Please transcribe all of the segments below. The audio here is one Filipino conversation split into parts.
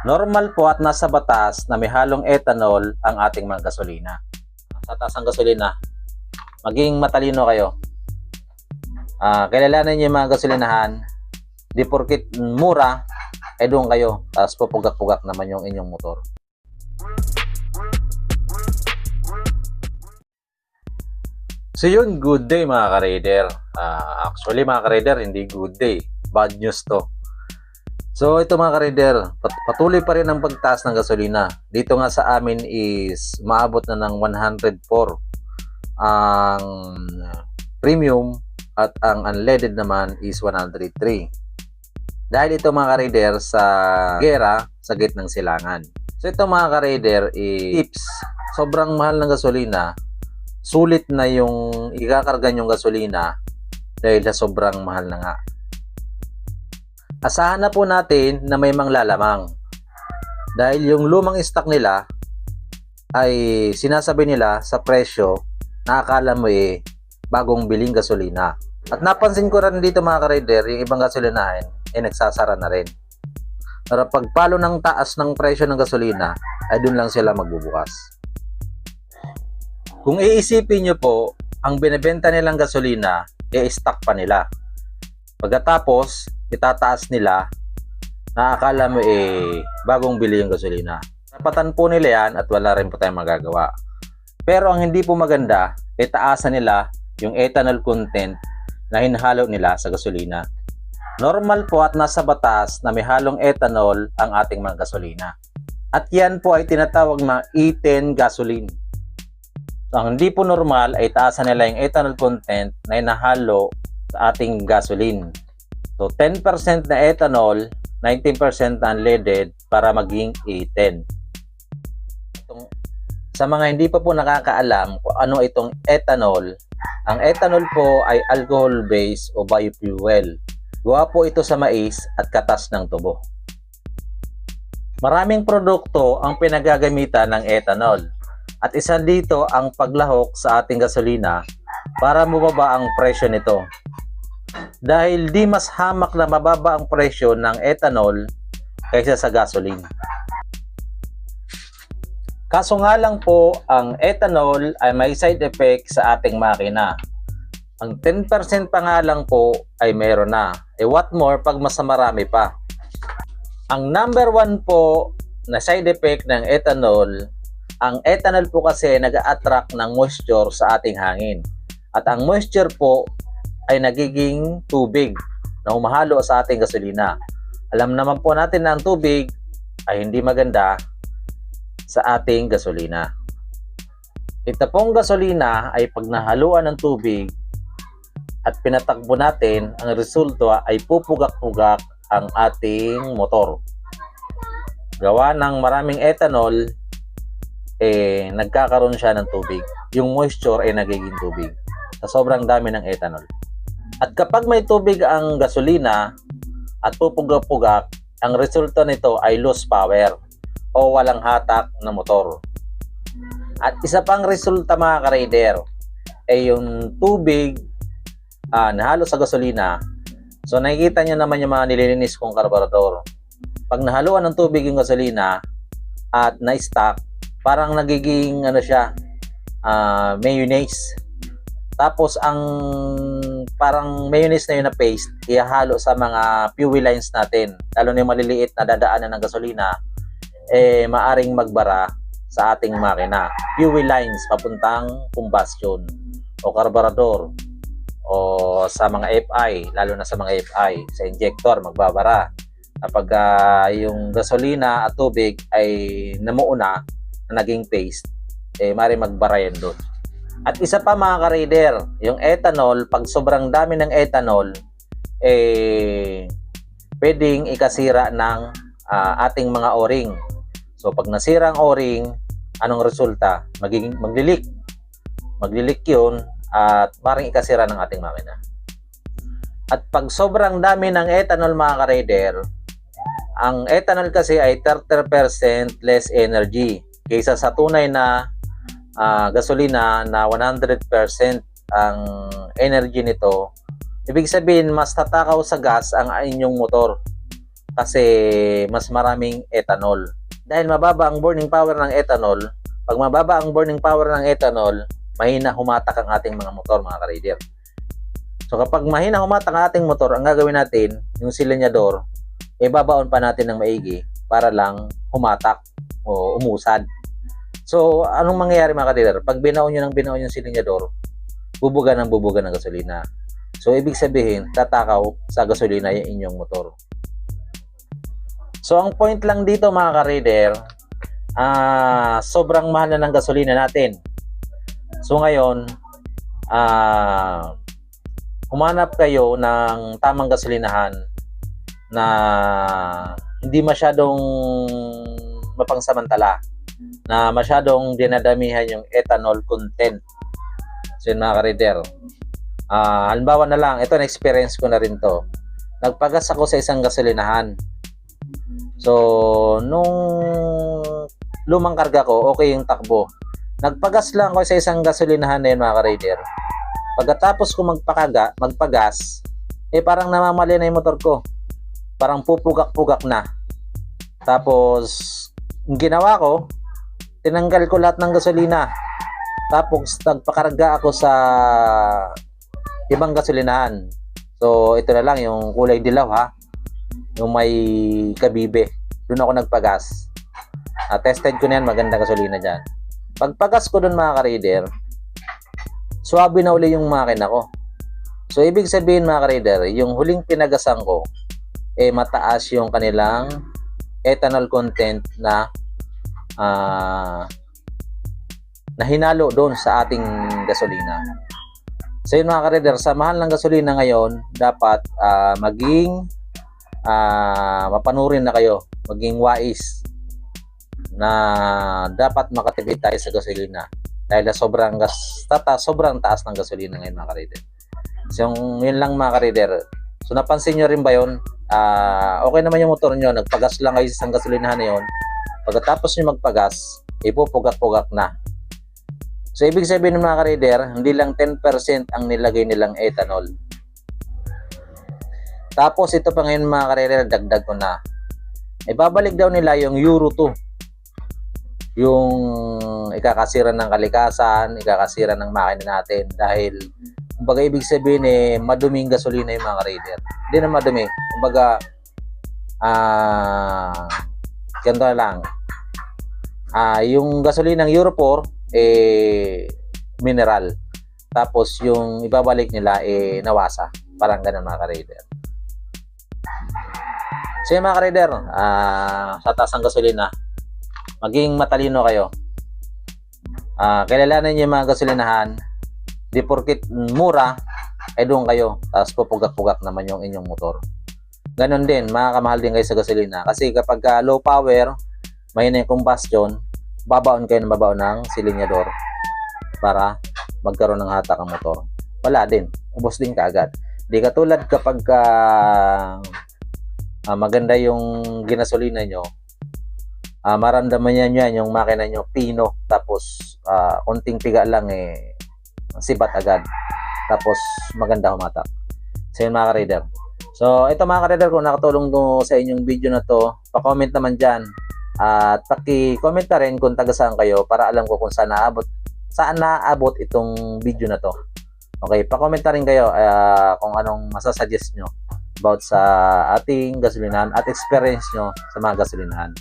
Normal po at nasa batas na may halong ethanol ang ating mga gasolina. Sa taas ng gasolina, maging matalino kayo. Kilalanin niyo yung mga gasolinahan, di porkit mura, doon kayo, tapos pupugak-pugak naman yung inyong motor. So yun, good day mga ka-raider. Actually mga ka-raider, hindi good day. Bad news to. So ito mga ka-raider, patuloy pa rin ang pagtaas ng gasolina. Dito nga sa amin is maabot na ng 104 ang premium at ang unleaded naman is 103. Dahil ito mga ka-raider sa gera sa gitnang silangan. So ito mga ka-raider tips, sobrang mahal ng gasolina. Sulit na yung ikakarga yung gasolina dahil sa sobrang mahal na nga. Asahan na po natin na may manglalamang. Dahil yung lumang stock nila ay sinasabi nila sa presyo na akala mo bagong biling gasolina. At napansin ko rin dito mga ka-raider, yung ibang gasolinahin nagsasara na rin. Pero pagpalo ng taas ng presyo ng gasolina ay dun lang sila magbubukas. Kung iisipin nyo po, ang binebenta nilang gasolina stock pa nila. Pagkatapos itataas nila na akala mo bagong bili yung gasolina. Tapatan po nila yan at wala rin po tayong magagawa. Pero ang hindi po maganda, itaasan nila yung ethanol content na hinahalo nila sa gasolina. Normal po at nasa batas na may halong ethanol ang ating mga gasolina. At yan po ay tinatawag na E10 gasoline. So, ang hindi po normal ay taasan nila yung ethanol content na hinahalo sa ating gasoline. So 10% na ethanol, 19% na unleaded para maging E10. Sa mga hindi pa po nakakaalam kung ano itong ethanol, ang ethanol po ay alcohol-based o biofuel. Gawa po ito sa mais at katas ng tubo. Maraming produkto ang pinagagamitan ng ethanol at isa dito ang paglahok sa ating gasolina para mababa ang presyo nito. Dahil di mas hamak na mababa ang presyo ng ethanol kaysa sa gasoline. Kaso nga lang po, ang ethanol ay may side effect sa ating makina. Ang 10% pa nga lang po ay meron na. What more pag mas marami pa. Ang number 1 po na side effect ng ethanol, ang ethanol po kasi nag-a-attract ng moisture sa ating hangin. At ang moisture po ay nagiging tubig na humahalo sa ating gasolina. Alam naman po natin na ang tubig ay hindi maganda sa ating gasolina. Ito pong gasolina ay pag nahaluan ng tubig at pinatakbo natin, ang resulta ay pupugak-pugak ang ating motor. Gawa ng maraming ethanol, nagkakaroon siya ng tubig. Yung moisture ay nagiging tubig sa sobrang dami ng ethanol. At kapag may tubig ang gasolina at pupugak-pugak, ang resulta nito ay loose power o walang hatak na motor. At isa pang resulta mga ka-raider ay yung tubig nahalo sa gasolina. So nakikita nyo naman yung mga nililinis kong karburador. Pag nahaluan ng tubig yung gasolina at na-stack, parang nagiging mayonnaise. Tapos ang parang mayonnaise na yun na paste, ihahalo sa mga fuel lines natin. Lalo na yung maliliit na dadaanan ng gasolina, maaring magbara sa ating makina. Fuel lines papuntang combustion o carburetor o sa mga FI, lalo na sa mga FI, sa injector magbabara. Kapag yung gasolina at tubig ay namuuna na naging paste, maaring magbara yan doon. At isa pa mga ka-raider, yung ethanol, pag sobrang dami ng ethanol, pwedeng ikasira ng ating mga o-ring. So pag nasira ang o-ring, anong resulta? Maglilik. Maglilik yun at maring ikasira ng ating makina. At pag sobrang dami ng ethanol mga ka-raider, ang ethanol kasi ay 30% less energy kaysa sa tunay na gasolina na 100% ang energy nito. Ibig sabihin, mas tatakaw sa gas ang inyong motor. kasi mas maraming ethanol. Dahil mababa ang burning power ng ethanol, pag mababa ang burning power ng ethanol, mahina humatak ang ating mga motor, mga ka-raider. So kapag mahina humatak ang ating motor, ang gagawin natin, yung silinyador, babaon pa natin ng maigi para lang humatak o umusad. So anong mangyayari, mga ka-raider? Pag binaon nyo yung silinyador, bubuga ng gasolina. So ibig sabihin, tatakaw sa gasolina yung inyong motor. So ang point lang dito, mga ka-raider, sobrang mahal na ng gasolina natin. So ngayon, humanap kayo ng tamang gasolinahan na hindi masyadong mapangsamantala, na masyadong dinadamihan yung ethanol content. So yun, mga ka-raider. Halimbawa na lang, ito na-experience ko na rin to. Nagpagas ako sa isang gasolinahan. So, nung lumang karga ko, okay yung takbo. Nagpagas lang ako sa isang gasolinahan na yun, mga ka-raider. Pagkatapos ko magpagas, parang namamali na yung motor ko. Parang pupugak-pugak na. Tapos, yung ginawa ko, tinanggal ko lahat ng gasolina. Tapos, nagpakarga ako sa ibang gasolinahan. So, ito na lang, yung kulay dilaw, ha? Yung may kabibe. Doon ako nagpagas. Tested ko na yan, maganda gasolina dyan. Pagpagas ko doon, mga ka-raider, swabe na uli yung makina ko. So ibig sabihin, mga ka-raider, yung huling pinagasan ko, mataas yung kanilang ethanol content na hinalo doon sa ating gasolina. So yun, mga ka-raider, sa mahal ng gasolina ngayon, dapat maging mapanurin na kayo, maging wais na dapat makatipid tayo sa gasolina dahil sobrang taas ng gasolina ngayon, mga ka-raider. So yun lang, mga ka-raider. So napansin nyo rin ba yun? Okay naman yung motor nyo, nagpagas lang kayo sa isang gasolinahan na yun, pagkatapos nyo magpagas, ipupugak-pugak na. So ibig sabihin ng mga ka-raider, hindi lang 10% ang nilagay nilang ethanol. Tapos ito pa ngayon, mga ka-raider, dagdag ko na. Babalik daw nila yung Euro 2. Yung ikakasira ng kalikasan, ikakasira ng makina natin. Dahil, kumbaga ibig sabihin maduming gasolina yung, mga ka-raider. Hindi na madumi. Kumbaga, ganito na lang. Yung gasolina ng Euro 4, mineral. Tapos yung ibabalik nila, nawasa. Parang ganun, mga ka-raider. So yung, mga ka-raider, sa taas ng gasolina, maging matalino kayo. Kilalanin niyo yung mga gasolinahan. Di porkit mura, doon kayo. Tapos pupugak-pugak naman yung inyong motor. Ganon din, makakamahal din kayo sa gasolina. Kasi kapag low power, mahina yung combustion, babaon kayo ng babaon ng silinyador para magkaroon ng hatak ang motor. Wala din. Ubos din kaagad. Di katulad kapag maganda yung ginasolina nyo, maramdaman yan yung makina nyo pino, tapos konting piga lang sibat agad, tapos maganda humatak. So yun, mga ka-raider. So ito, mga ka-raider, kung nakatulong to sa inyong video na to, pa-comment naman dyan at paki-comment na rin kung taga saan kayo para alam ko kung saan naabot itong video na to. Okay, pa-comment na rin kayo kung anong masasuggest nyo about sa ating gasolinahan at experience nyo sa mga gasolinahan.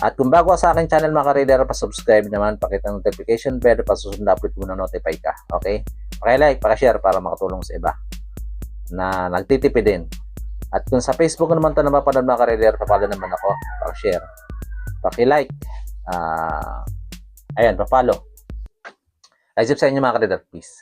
At kung bago sa aking channel, mga ka-raider, pa-subscribe naman, pakita ng notification bell para susunod na upload mo na notify ka. Okay? Paki-like, paki-share para makatulong sa iba na nagtitipid din. At kung sa Facebook naman ito napapanood, mga ka-raider, papalo naman ako, paki-share, paki-like, ayan, papalo. Ayos sa inyo, mga ka-raider, peace.